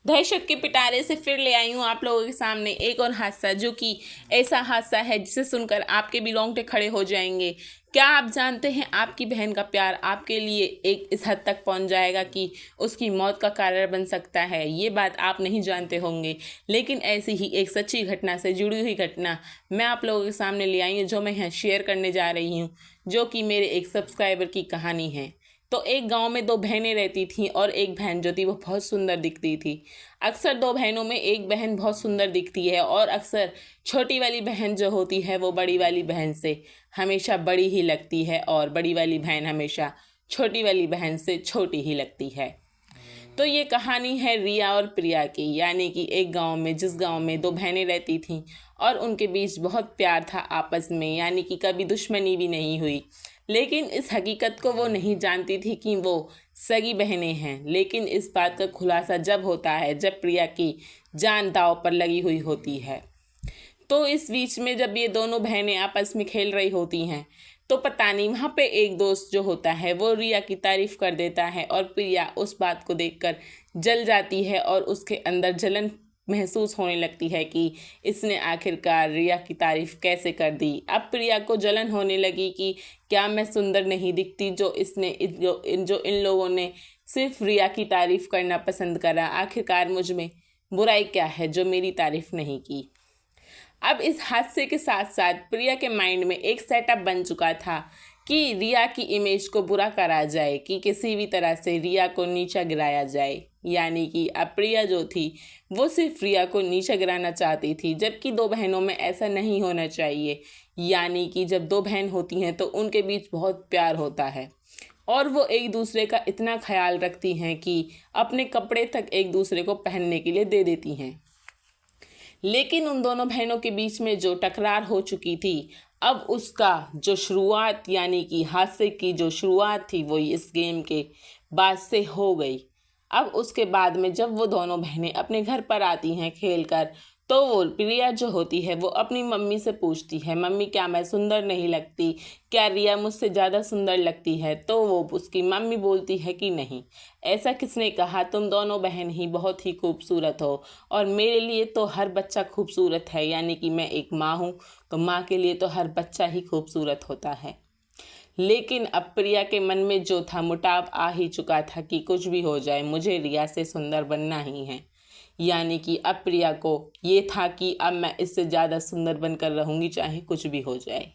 दर्शक के पिटारे से फिर ले आई हूँ आप लोगों के सामने एक और हादसा, जो कि ऐसा हादसा है जिसे सुनकर आपके भी रोंगटे खड़े हो जाएंगे। क्या आप जानते हैं आपकी बहन का प्यार आपके लिए एक इस हद तक पहुंच जाएगा कि उसकी मौत का कारण बन सकता है? ये बात आप नहीं जानते होंगे, लेकिन ऐसी ही एक सच्ची घटना से जुड़ी हुई घटना मैं आप लोगों के सामने ले आई हूँ, जो मैं यहाँ शेयर करने जा रही हूँ, जो कि मेरे एक सब्सक्राइबर की कहानी है। तो एक गांव में दो बहनें रहती थीं और एक बहन जो थी वो बहुत सुंदर दिखती थी। अक्सर दो बहनों में एक बहन बहुत सुंदर दिखती है और अक्सर छोटी वाली बहन जो होती है वो बड़ी वाली बहन से हमेशा बड़ी ही लगती है और बड़ी वाली बहन हमेशा छोटी वाली बहन से छोटी ही लगती है। तो ये कहानी है रिया और प्रिया की, यानी कि एक गांव में, जिस गांव में दो बहनें रहती थीं और उनके बीच बहुत प्यार था आपस में, यानी कि कभी दुश्मनी भी नहीं हुई। लेकिन इस हकीकत को वो नहीं जानती थी कि वो सगी बहनें हैं। लेकिन इस बात का खुलासा जब होता है जब प्रिया की जान दांव पर लगी हुई होती है। तो इस बीच में जब ये दोनों बहनें आपस में खेल रही होती हैं तो पता नहीं वहाँ पे एक दोस्त जो होता है वो रिया की तारीफ कर देता है और प्रिया उस बात को देखकर जल जाती है और उसके अंदर जलन महसूस होने लगती है कि इसने आखिरकार रिया की तारीफ कैसे कर दी। अब प्रिया को जलन होने लगी कि क्या मैं सुंदर नहीं दिखती जो इन लोगों ने सिर्फ रिया की तारीफ करना पसंद करा? आखिरकार मुझ में बुराई क्या है जो मेरी तारीफ नहीं की? अब इस हादसे के साथ साथ प्रिया के माइंड में एक सेटअप बन चुका था कि रिया की इमेज को बुरा करा जाए, कि किसी भी तरह से रिया को नीचा गिराया जाए। यानी कि अब प्रिया जो थी वो सिर्फ रिया को नीचा गिराना चाहती थी, जबकि दो बहनों में ऐसा नहीं होना चाहिए। यानी कि जब दो बहन होती हैं तो उनके बीच बहुत प्यार होता है और वो एक दूसरे का इतना ख्याल रखती हैं कि अपने कपड़े तक एक दूसरे को पहनने के लिए दे देती हैं। लेकिन उन दोनों बहनों के बीच में जो टकरार हो चुकी थी, अब उसका जो शुरुआत, यानी कि हादसे की जो शुरुआत थी वो इस गेम के बाद से हो गई। अब उसके बाद में जब वो दोनों बहनें अपने घर पर आती हैं खेल कर, तो वो प्रिया जो होती है वो अपनी मम्मी से पूछती है, मम्मी क्या मैं सुंदर नहीं लगती? क्या रिया मुझसे ज़्यादा सुंदर लगती है? तो वो उसकी मम्मी बोलती है कि नहीं, ऐसा किसने कहा, तुम दोनों बहन ही बहुत ही खूबसूरत हो और मेरे लिए तो हर बच्चा खूबसूरत है। यानी कि मैं एक माँ हूँ तो माँ के लिए तो हर बच्चा ही खूबसूरत होता है। लेकिन अब प्रिया के मन में जो था मुटाव आ ही चुका था कि कुछ भी हो जाए मुझे रिया से सुंदर बनना ही है। यानी कि अब प्रिया को ये था कि अब मैं इससे ज़्यादा सुंदर बनकर रहूँगी चाहे कुछ भी हो जाए।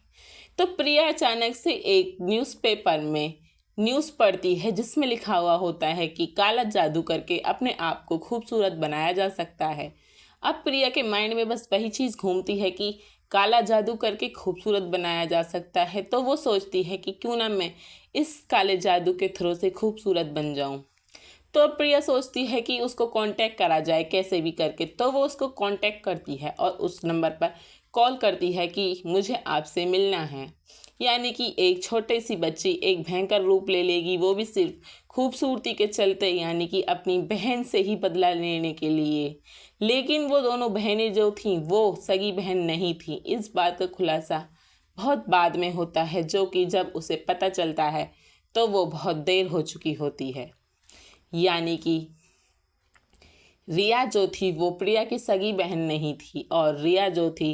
तो प्रिया अचानक से एक न्यूज़पेपर में न्यूज़ पढ़ती है जिसमें लिखा हुआ होता है कि काला जादू करके अपने आप को खूबसूरत बनाया जा सकता है। अब प्रिया के माइंड में बस वही चीज़ घूमती है कि काला जादू करके खूबसूरत बनाया जा सकता है। तो वो सोचती है कि क्यों ना मैं इस काले जादू के थ्रू से खूबसूरत बन जाऊं। तो प्रिया सोचती है कि उसको कांटेक्ट करा जाए कैसे भी करके। तो वो उसको कांटेक्ट करती है और उस नंबर पर कॉल करती है कि मुझे आपसे मिलना है। यानी कि एक छोटी सी बच्ची एक भयंकर रूप ले लेगी, वो भी सिर्फ खूबसूरती के चलते, यानी कि अपनी बहन से ही बदला लेने के लिए। लेकिन वो दोनों बहनें जो थीं वो सगी बहन नहीं थीं। इस बात का खुलासा बहुत बाद में होता है, जो कि जब उसे पता चलता है तो वो बहुत देर हो चुकी होती है। यानी कि रिया जो थी वो प्रिया की सगी बहन नहीं थी और रिया जो थी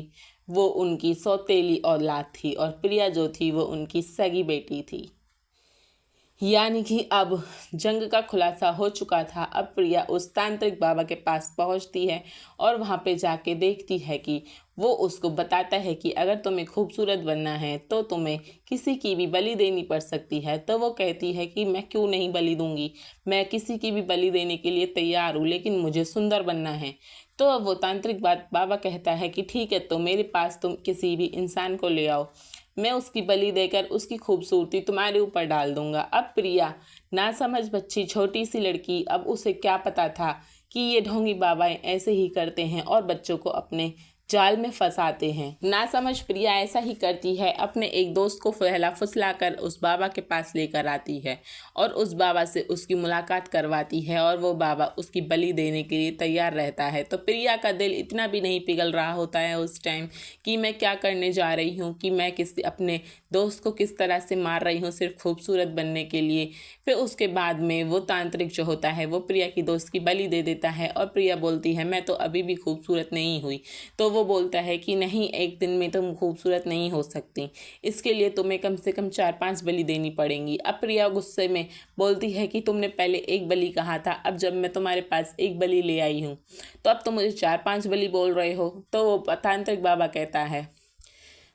वो उनकी सौतेली औलाद थी और प्रिया जो थी वो उनकी सगी बेटी थी। यानी कि अब जंग का खुलासा हो चुका था। अब प्रिया उस तांत्रिक बाबा के पास पहुंचती है और वहां पे जाके देखती है कि वो उसको बताता है कि अगर तुम्हें खूबसूरत बनना है तो तुम्हें किसी की भी बलि देनी पड़ सकती है। तो वो कहती है कि मैं क्यों नहीं बलि दूंगी, मैं किसी की भी बलि देने के लिए तैयार हूँ, लेकिन मुझे सुंदर बनना है। तो अब वो तांत्रिक बाबा कहता है कि ठीक है, तो मेरे पास तुम किसी भी इंसान को ले आओ, मैं उसकी बलि देकर उसकी खूबसूरती तुम्हारे ऊपर डाल दूंगा। अब प्रिया नासमझ बच्ची, छोटी सी लड़की, अब उसे क्या पता था कि ये ढोंगी बाबाएं ऐसे ही करते हैं और बच्चों को अपने जाल में फंसाते हैं। नासमझ प्रिया ऐसा ही करती है, अपने एक दोस्त को फहला फुसलाकर उस बाबा के पास लेकर आती है और उस बाबा से उसकी मुलाकात करवाती है और वो बाबा उसकी बलि देने के लिए तैयार रहता है। तो प्रिया का दिल इतना भी नहीं पिघल रहा होता है उस टाइम कि मैं क्या करने जा रही हूँ, कि मैं अपने दोस्त को किस तरह से मार रही हूँ सिर्फ खूबसूरत बनने के लिए। फिर उसके बाद में वो तांत्रिक जो होता है वो प्रिया की दोस्त की बलि दे देता है और प्रिया बोलती है मैं तो अभी भी खूबसूरत नहीं हुई। तो वो बोलता है कि नहीं, एक दिन में तुम खूबसूरत नहीं हो सकती, इसके लिए तुम्हें कम से कम 4-5 बलि देनी पड़ेंगी। अब प्रिया गुस्से में बोलती है कि तुमने पहले एक बलि कहा था, अब जब मैं तुम्हारे पास एक बलि ले आई हूँ तो अब तुम मुझे 4-5 बलि बोल रहे हो। तो वो तांत्रिक बाबा कहता है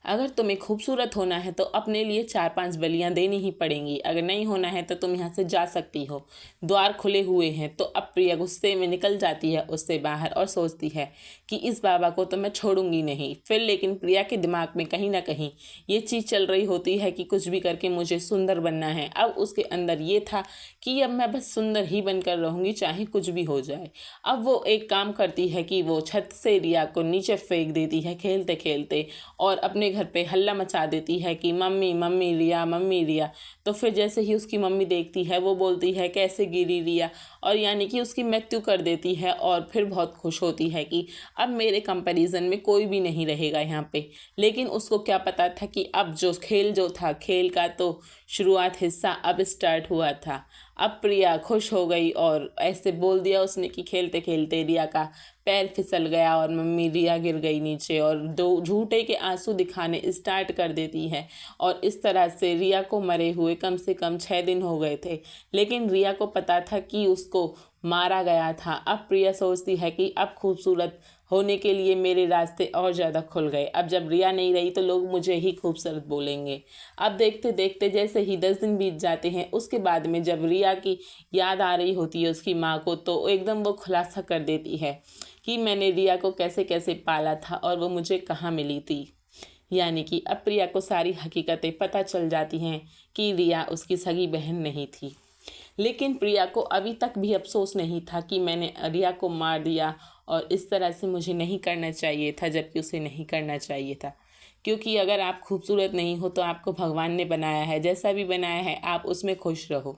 अगर तुम्हें खूबसूरत होना है तो अपने लिए 4-5 बलियां देनी ही पड़ेंगी, अगर नहीं होना है तो तुम यहाँ से जा सकती हो, द्वार खुले हुए हैं। तो अब प्रिया गुस्से में निकल जाती है उससे बाहर और सोचती है कि इस बाबा को तो मैं छोड़ूंगी नहीं। फिर लेकिन प्रिया के दिमाग में कहीं ना कहीं ये चीज़ चल रही होती है कि कुछ भी करके मुझे सुंदर बनना है। अब उसके अंदर ये था कि अब मैं बस सुंदर ही बनकर रहूँगी चाहे कुछ भी हो जाए। अब वो एक काम करती है कि वो छत से रिया को नीचे फेंक देती है खेलते खेलते और अपने घर पे हल्ला मचा देती है कि मम्मी मम्मी रिया, मम्मी रिया। तो फिर जैसे ही उसकी मम्मी देखती है वो बोलती है कैसे गिरी रिया, और यानी कि उसकी मृत्यु कर देती है और फिर बहुत खुश होती है कि अब मेरे कंपैरिजन में कोई भी नहीं रहेगा यहाँ पे। लेकिन उसको क्या पता था कि अब जो खेल जो था, खेल का तो शुरुआत हिस्सा अब स्टार्ट हुआ था। अब प्रिया खुश हो गई और ऐसे बोल दिया उसने कि खेलते खेलते रिया का पैर फिसल गया और मम्मी रिया गिर गई नीचे और दो झूठे के आंसू दिखाने स्टार्ट कर देती है। और इस तरह से रिया को मरे हुए कम से कम 6 दिन हो गए थे, लेकिन रिया को पता था कि उसको मारा गया था। अब प्रिया सोचती है कि अब खूबसूरत होने के लिए मेरे रास्ते और ज़्यादा खुल गए, अब जब रिया नहीं रही तो लोग मुझे ही खूबसूरत बोलेंगे। अब देखते देखते जैसे ही 10 दिन बीत जाते हैं, उसके बाद में जब रिया की याद आ रही होती है उसकी माँ को, तो एकदम वो खुलासा कर देती है कि मैंने रिया को कैसे कैसे पाला था और वो मुझे कहाँ मिली थी। यानी कि अब प्रिया को सारी हकीकतें पता चल जाती हैं कि रिया उसकी सगी बहन नहीं थी। लेकिन प्रिया को अभी तक भी अफसोस नहीं था कि मैंने रिया को मार दिया और इस तरह से मुझे नहीं करना चाहिए था, जबकि उसे नहीं करना चाहिए था। क्योंकि अगर आप खूबसूरत नहीं हो तो आपको भगवान ने बनाया है, जैसा भी बनाया है आप उसमें खुश रहो।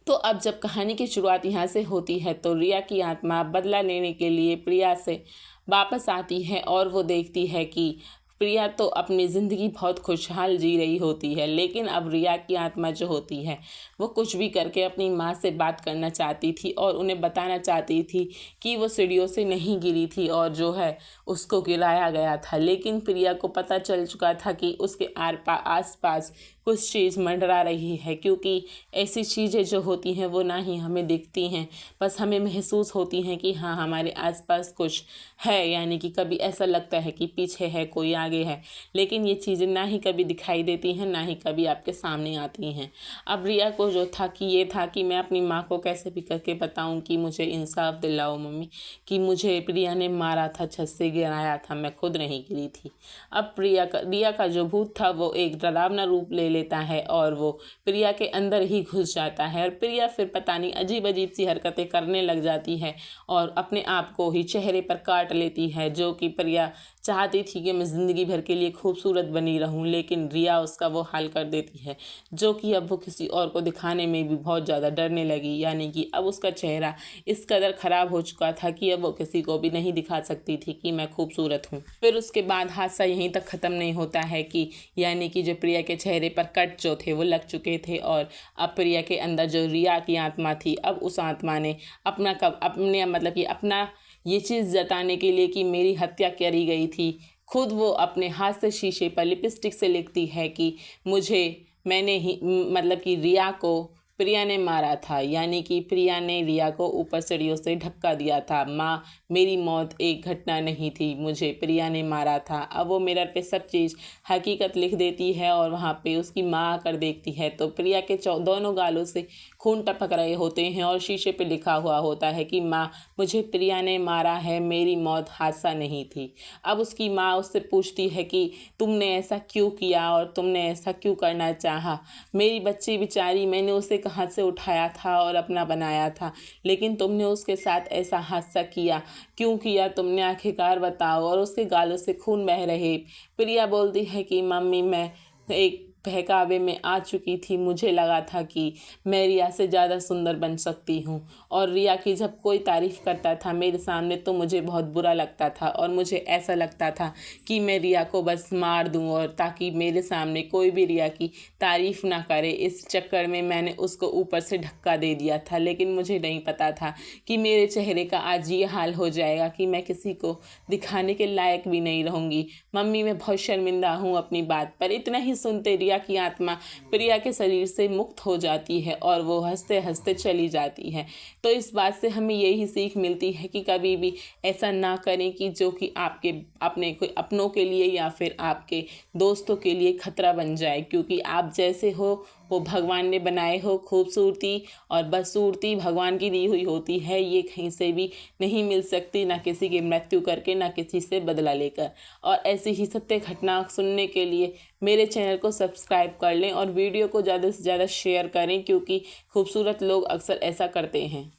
तो अब जब कहानी की शुरुआत यहाँ से होती है तो रिया की आत्मा बदला लेने के लिए प्रिया से वापस आती है और वो देखती है कि प्रिया तो अपनी ज़िंदगी बहुत खुशहाल जी रही होती है, लेकिन अब रिया की आत्मा जो होती है वो कुछ भी करके अपनी माँ से बात करना चाहती थी और उन्हें बताना चाहती थी कि वो सीढ़ियों से नहीं गिरी थी और जो है उसको गिराया गया था। लेकिन प्रिया को पता चल चुका था कि उसके आस पास कुछ चीज़ मंडरा रही है, क्योंकि ऐसी चीज़ें जो होती हैं वो ना ही हमें दिखती हैं, बस हमें महसूस होती हैं कि हाँ हमारे आसपास कुछ है। यानी कि कभी ऐसा लगता है कि पीछे है कोई, आगे है, लेकिन ये चीज़ें ना ही कभी दिखाई देती हैं ना ही कभी आपके सामने आती हैं। अब रिया को जो था कि ये था कि मैं अपनी माँ को कैसे भी करके बताऊँ कि मुझे इंसाफ दिलाओ मम्मी, कि मुझे प्रिया ने मारा था, छत से गिराया था, मैं खुद नहीं गिरी थी। अब रिया का जो भूत था वो एक डरावना रूप ले लेता है और वो प्रिया के अंदर ही घुस जाता है और प्रिया फिर पता नहीं अजीब अजीब सी हरकतें करने लग जाती है और अपने आप को ही चेहरे पर काट लेती है। जो कि प्रिया चाहती थी कि मैं ज़िंदगी भर के लिए खूबसूरत बनी रहूं, लेकिन रिया उसका वो हाल कर देती है, जो कि अब वो किसी और को दिखाने में भी बहुत ज़्यादा डरने लगी। यानी कि अब उसका चेहरा इस कदर ख़राब हो चुका था कि अब वो किसी को भी नहीं दिखा सकती थी कि मैं खूबसूरत हूँ। फिर उसके बाद हादसा यहीं तक ख़त्म नहीं होता है कि यानी कि जो प्रिया के चेहरे पर कट जो थे वो लग चुके थे और अब प्रिया के अंदर जो रिया की आत्मा थी, अब उस आत्मा ने अपने मतलब कि अपना ये चीज़ जताने के लिए कि मेरी हत्या करी गई थी, खुद वो अपने हाथ से शीशे पर लिपस्टिक से लिखती है कि मैंने ही मतलब कि रिया को प्रिया ने मारा था। यानी कि प्रिया ने रिया को ऊपर सीढ़ियों से धक्का दिया था। माँ, मेरी मौत एक घटना नहीं थी, मुझे प्रिया ने मारा था। अब वो मिरर पे सब चीज़ हकीकत लिख देती है और वहाँ पे उसकी माँ आकर देखती है तो प्रिया के दोनों गालों से खून टपक रहे होते हैं और शीशे पे लिखा हुआ होता है कि माँ, मुझे प्रिया ने मारा है, मेरी मौत हादसा नहीं थी। अब उसकी माँ उससे पूछती है कि तुमने ऐसा क्यों किया और तुमने ऐसा क्यों करना चाहा, मेरी बच्ची बेचारी, मैंने उसे कहाँ से उठाया था और अपना बनाया था, लेकिन तुमने उसके साथ ऐसा हादसा किया, क्यों किया तुमने, आखिरकार बताओ। और उसके गालों से खून बह रहे। प्रिया बोलती है कि मम्मी, मैं एक बहकावे में आ चुकी थी, मुझे लगा था कि मैं रिया से ज़्यादा सुंदर बन सकती हूँ। और रिया की जब कोई तारीफ़ करता था मेरे सामने तो मुझे बहुत बुरा लगता था, और मुझे ऐसा लगता था कि मैं रिया को बस मार दूँ, और ताकि मेरे सामने कोई भी रिया की तारीफ़ ना करे। इस चक्कर में मैंने उसको ऊपर से धक्का दे दिया था, लेकिन मुझे नहीं पता था कि मेरे चेहरे का आज ये हाल हो जाएगा कि मैं किसी को दिखाने के लायक भी नहीं रहूँगी। मम्मी, मैं बहुत शर्मिंदा हूँ अपनी बात पर। इतना ही सुनते रिया की आत्मा प्रिया के शरीर से मुक्त हो जाती है और वो हंसते हंसते चली जाती है। तो इस बात से हमें यही सीख मिलती है कि कभी भी ऐसा ना करें कि जो कि आपके अपने कोई अपनों के लिए या फिर आपके दोस्तों के लिए खतरा बन जाए, क्योंकि आप जैसे हो वो भगवान ने बनाए हो। खूबसूरती और बदसूरती भगवान की दी हुई होती है, ये कहीं से भी नहीं मिल सकती, ना किसी की मृत्यु करके, ना किसी से बदला लेकर। और ऐसी ही सत्य घटना सुनने के लिए मेरे चैनल को सब्सक्राइब कर लें और वीडियो को ज़्यादा से ज़्यादा शेयर करें, क्योंकि खूबसूरत लोग अक्सर ऐसा करते हैं।